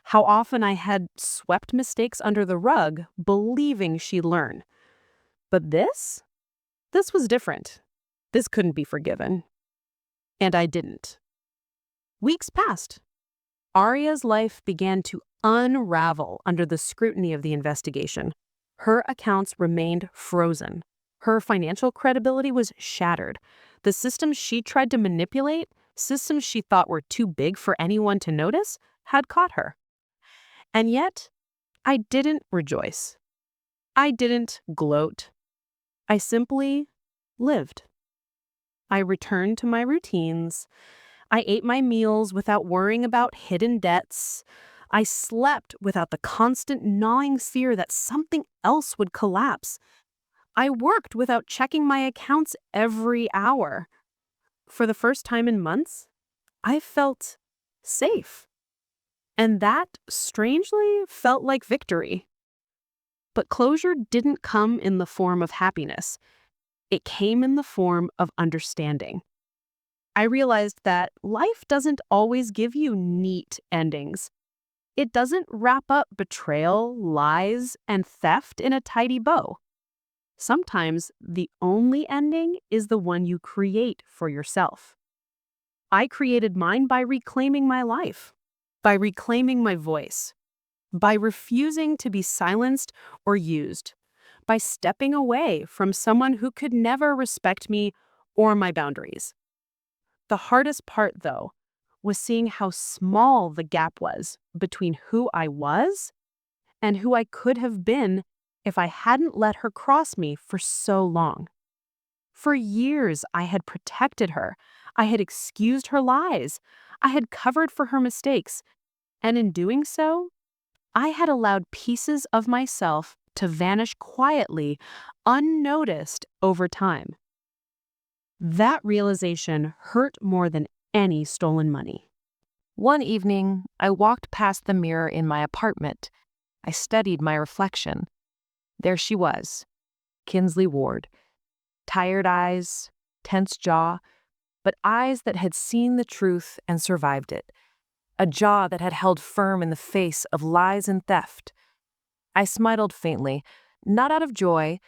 how often I had swept mistakes under the rug, believing she'd learn. But this was different. This couldn't be forgiven. And I didn't. Weeks passed. Arya's life began to unravel under the scrutiny of the investigation. Her accounts remained frozen. Her financial credibility was shattered. The systems she tried to manipulate, systems she thought were too big for anyone to notice, had caught her. And yet, I didn't rejoice. I didn't gloat. I simply lived. I returned to my routines. I ate my meals without worrying about hidden debts. I slept without the constant gnawing fear that something else would collapse. I worked without checking my accounts every hour. For the first time in months, I felt safe. And that, strangely, felt like victory. But closure didn't come in the form of happiness. It came in the form of understanding. I realized that life doesn't always give you neat endings. It doesn't wrap up betrayal, lies, and theft in a tidy bow. Sometimes the only ending is the one you create for yourself. I created mine by reclaiming my life, by reclaiming my voice, by refusing to be silenced or used, by stepping away from someone who could never respect me or my boundaries. The hardest part, though, was seeing how small the gap was between who I was and who I could have been if I hadn't let her cross me for so long. For years, I had protected her. I had excused her lies. I had covered for her mistakes. And in doing so, I had allowed pieces of myself to vanish quietly, unnoticed over time. That realization hurt more than any stolen money. One evening, I walked past the mirror in my apartment. I studied my reflection. There she was, Kinsley Ward. Tired eyes, tense jaw, but eyes that had seen the truth and survived it. A jaw that had held firm in the face of lies and theft. I smiled faintly, not out of joy,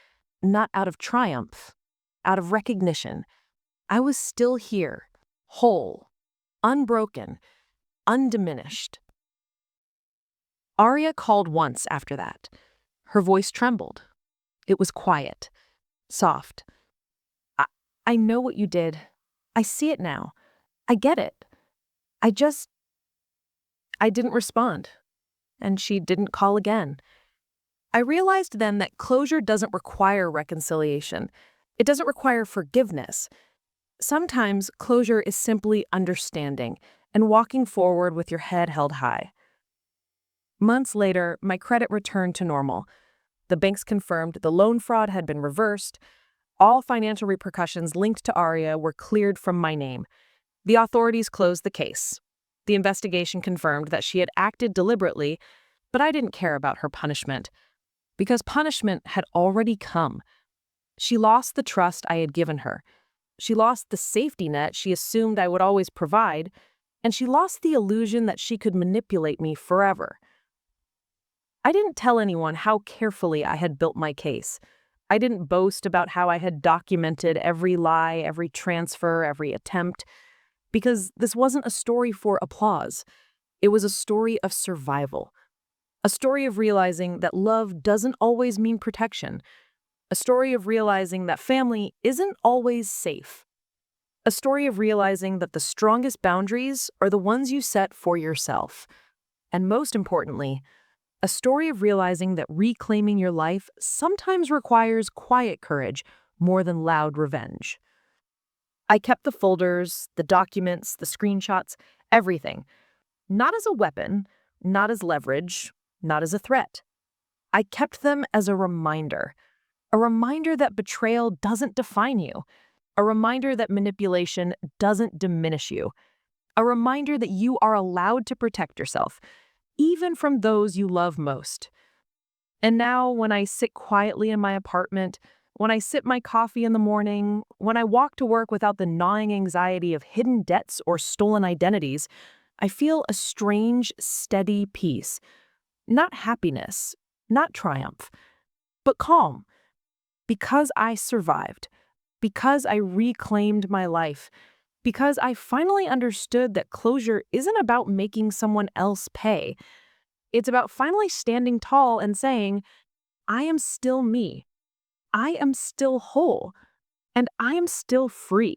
not out of triumph, out of recognition. I was still here, whole, unbroken, undiminished. Arya called once after that. Her voice trembled. It was quiet, soft. I, I know what you did. I see it now. I get it. I just... I didn't respond. And she didn't call again. I realized then that closure doesn't require reconciliation. It doesn't require forgiveness. Sometimes closure is simply understanding and walking forward with your head held high. Months later, my credit returned to normal. The banks confirmed the loan fraud had been reversed. All financial repercussions linked to Arya were cleared from my name. The authorities closed the case. The investigation confirmed that she had acted deliberately, but I didn't care about her punishment, because punishment had already come. She lost the trust I had given her. She lost the safety net she assumed I would always provide, and she lost the illusion that she could manipulate me forever. I didn't tell anyone how carefully I had built my case. I didn't boast about how I had documented every lie, every transfer, every attempt, because this wasn't a story for applause. It was a story of survival. A story of realizing that love doesn't always mean protection. A story of realizing that family isn't always safe. A story of realizing that the strongest boundaries are the ones you set for yourself. And most importantly, a story of realizing that reclaiming your life sometimes requires quiet courage more than loud revenge. I kept the folders, the documents, the screenshots, everything. Not as a weapon, not as leverage, not as a threat. I kept them as a reminder that betrayal doesn't define you, a reminder that manipulation doesn't diminish you, a reminder that you are allowed to protect yourself, even from those you love most. And now, when I sit quietly in my apartment, when I sip my coffee in the morning, when I walk to work without the gnawing anxiety of hidden debts or stolen identities, I feel a strange, steady peace. Not happiness, not triumph, but calm. Because I survived, because I reclaimed my life, because I finally understood that closure isn't about making someone else pay. It's about finally standing tall and saying, I am still me. I am still whole. And I am still free.